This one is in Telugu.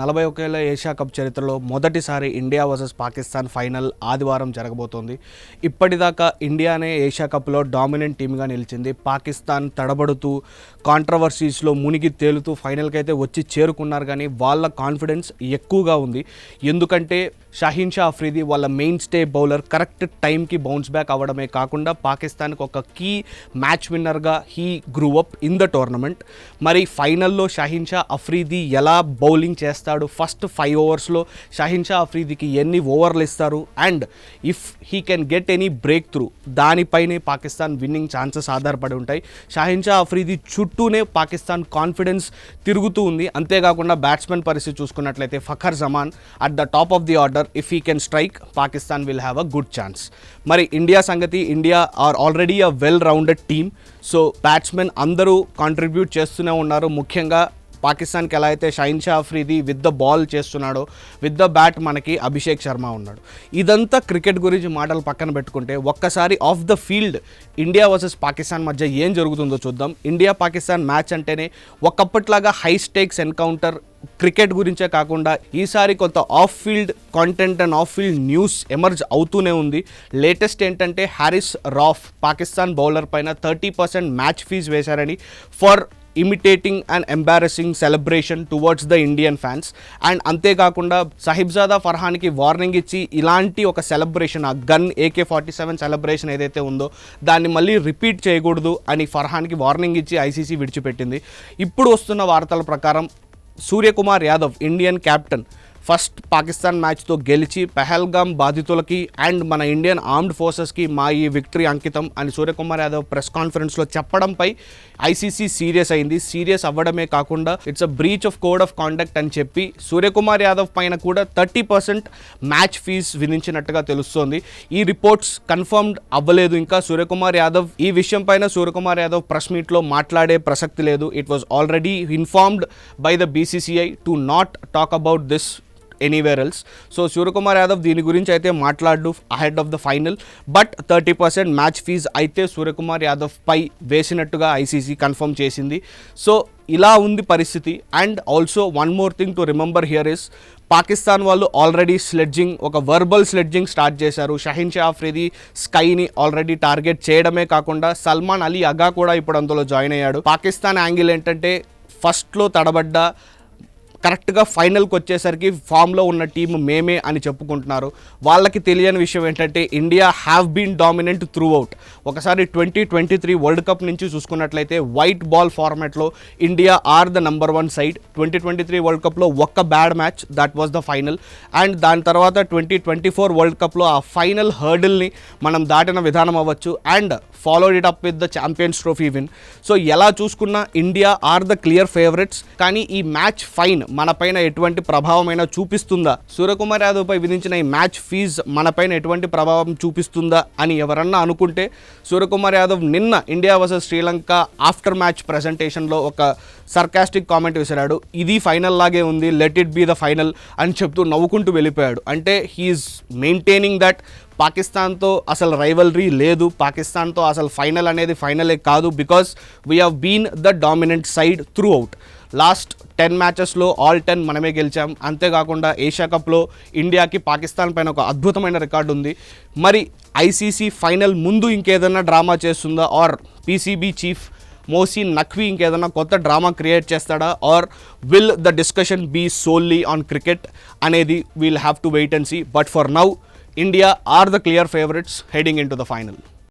41 ఏళ్ల ఏషియా కప్ చరిత్రలో మొదటిసారి ఇండియా వర్సెస్ పాకిస్తాన్ ఫైనల్ ఆదివారం జరగబోతోంది. ఇప్పటిదాకా ఇండియానే ఏషియా కప్లో డామినెంట్ టీమ్గా నిలిచింది. పాకిస్తాన్ తడబడుతూ కాంట్రవర్సీస్లో మునిగి తేలుతూ ఫైనల్కి అయితే వచ్చి చేరుకున్నారు. కానీ వాళ్ళ కాన్ఫిడెన్స్ ఎక్కువగా ఉంది. ఎందుకంటే షాహీన్ షా అఫ్రీది వాళ్ళ మెయిన్ స్టే బౌలర్ కరెక్ట్ టైంకి బౌన్స్ బ్యాక్ అవ్వడమే కాకుండా పాకిస్తాన్కి ఒక కీ మ్యాచ్ విన్నర్గా he grew up in the tournament. మరి ఫైనల్లో షాహీన్ షా అఫ్రీది ఎలా బౌలింగ్ చేస్తాడు, ఫస్ట్ 5 ఓవర్స్లో షాహీన్ షా అఫ్రీదికి ఎన్ని ఓవర్లు ఇస్తారు, and if he can get any breakthrough, దానిపైనే పాకిస్తాన్ విన్నింగ్ ఛాన్సెస్ ఆధారపడి ఉంటాయి. షాహీన్ షా అఫ్రీది చుట్టూనే పాకిస్తాన్ కాన్ఫిడెన్స్ తిరుగుతూ ఉంది. అంతేకాకుండా బ్యాట్స్మెన్ పరిస్థితి చూసుకున్నట్లయితే Fakhar Zaman at the top of the order. If he can strike, Pakistan will have a good chance. మరి ఇండియా సంగతి, India are already a well rounded team. So batsmen అందరూ కాంట్రిబ్యూట్ చేస్తూనే ఉన్నారు. ముఖ్యంగా పాకిస్తాన్కి ఎలా అయితే Shaheen Shah Afridi with the ball చేస్తున్నాడో, విత్ ద బ్యాట్ మనకి అభిషేక్ శర్మ ఉన్నాడు. ఇదంతా క్రికెట్ గురించి మాటలు పక్కన పెట్టుకుంటే ఒక్కసారి of the field India versus Pakistan మధ్య ఏం జరుగుతుందో చూద్దాం. ఇండియా పాకిస్తాన్ మ్యాచ్ అంటేనే ఒకప్పట్లాగా హై స్టేక్స్ ఎన్కౌంటర్. క్రికెట్ గురించే కాకుండా ఈసారి కొంత of field content and of field news emerge అవుతూనే ఉంది. లేటెస్ట్ ఏంటంటే హారిస్ రాఫ్ పాకిస్తాన్ బౌలర్ పైన 30% మ్యాచ్ ఫీజ్ వేశారని for imitating and embarrassing celebration towards the Indian fans. And అంతేకాకుండా సాహిబ్జాదా ఫర్హాన్కి వార్నింగ్ ఇచ్చి ఇలాంటి ఒక సెలబ్రేషన్, ఆ గన్ AK-47 సెలబ్రేషన్ ఏదైతే ఉందో దాన్ని మళ్ళీ రిపీట్ చేయకూడదు అని ఫర్హాన్కి వార్నింగ్ ఇచ్చి ఐసీసీ విడిచిపెట్టింది. ఇప్పుడు వస్తున్న వార్తల ప్రకారం Suryakumar Yadav, Indian captain, first Pakistan మ్యాచ్తో గెలిచి పెహల్గామ్ బాధితులకి అండ్ మన ఇండియన్ ఆర్మ్డ్ ఫోర్సెస్కి మా ఈ విక్టరీ అంకితం అని సూర్యకుమార్ యాదవ్ ప్రెస్ కాన్ఫరెన్స్లో చెప్పడంపై ఐసీసీ సీరియస్ అయింది. సీరియస్ అవ్వడమే కాకుండా it's a breach of code of conduct అని చెప్పి సూర్యకుమార్ యాదవ్ పైన కూడా 30% మ్యాచ్ ఫీజ్ విధించినట్టుగా తెలుస్తోంది. ఈ రిపోర్ట్స్ కన్ఫర్మ్డ్ అవ్వలేదు ఇంకా. సూర్యకుమార్ యాదవ్ ఈ విషయం పైన సూర్యకుమార్ యాదవ్ ప్రెస్ మీట్లో మాట్లాడే ప్రసక్తి లేదు. It was already informed by the BCCI to not talk about this anywhere else. So Suryakumar Yadav దీని గురించి అయితే మాట్లాడు ahead of the final. But 30% match fees అయితే సూర్యకుమార్ యాదవ్ పై వేసినట్టుగా ఐసీసీ కన్ఫర్మ్ చేసింది. సో ఇలా ఉంది పరిస్థితి. And also one more thing to remember here is, Pakistan వాళ్ళు ఆల్రెడీ స్లెడ్జింగ్, ఒక వర్బల్ స్లెడ్జింగ్ స్టార్ట్ చేశారు. షాహీన్ షా అఫ్రీది స్కైని ఆల్రెడీ టార్గెట్ చేయడమే కాకుండా సల్మాన్ అలీ అగా కూడా ఇప్పుడు అందులో జాయిన్ అయ్యాడు. పాకిస్తాన్ యాంగిల్ ఏంటంటే ఫస్ట్లో తడబడ్డ కరెక్ట్గా ఫైనల్కి వచ్చేసరికి ఫామ్లో ఉన్న టీం మేమే అని చెప్పుకుంటున్నారు. వాళ్ళకి తెలియని విషయం ఏంటంటే India have been dominant throughout. ఒకసారి 2023 వరల్డ్ కప్ నుంచి చూసుకున్నట్లయితే వైట్ బాల్ ఫార్మాట్లో India are the number 1 side. 2023 world కప్లో ఒక్క bad match, that was the final. And దాని తర్వాత 2024 వరల్డ్ కప్లో ఆ ఫైనల్ హర్డిల్ని మనం దాటిన విధానం అవ్వచ్చు and followed it up with the champions trophy win. So ఎలా చూసుకున్నా India are the clear favourites. కానీ ఈ మ్యాచ్ ఫైన్ మనపైన ఎటువంటి ప్రభావమైనా చూపిస్తుందా, సూర్యకుమార్ యాదవ్ పై విధించిన ఈ మ్యాచ్ ఫీజ్ మనపైన ఎటువంటి ప్రభావం చూపిస్తుందా అని ఎవరన్నా అనుకుంటే, సూర్యకుమార్ యాదవ్ నిన్న India versus Sri Lanka after match ప్రెజెంటేషన్లో ఒక సర్కాస్టిక్ కామెంట్ వేశాడు. ఇది ఫైనల్ లాగే ఉంది, let it be the final అని చెప్తూ నవ్వుకుంటూ వెళ్ళిపోయాడు. అంటే హీఈస్ మెయింటైనింగ్ దట్ పాకిస్తాన్తో అసలు రైవల్రీ లేదు, పాకిస్తాన్తో అసలు ఫైనల్ అనేది ఫైనలే కాదు, because we have been the dominant side throughout. Last 10 మ్యాచెస్లో ఆల్ 10 మనమే గెలిచాం. అంతేకాకుండా ఏషియా కప్లో ఇండియాకి పాకిస్తాన్ పైన ఒక అద్భుతమైన రికార్డు ఉంది. మరి ఐసీసీ ఫైనల్ ముందు ఇంకేదన్నా డ్రామా చేస్తుందా, or PCB chief Mohsin Naqvi ఇంకేదన్నా కొత్త డ్రామా క్రియేట్ చేస్తాడా, or will the discussion be solely on cricket అనేది we'll have to wait and see. But for now India are the clear favorites heading into the final.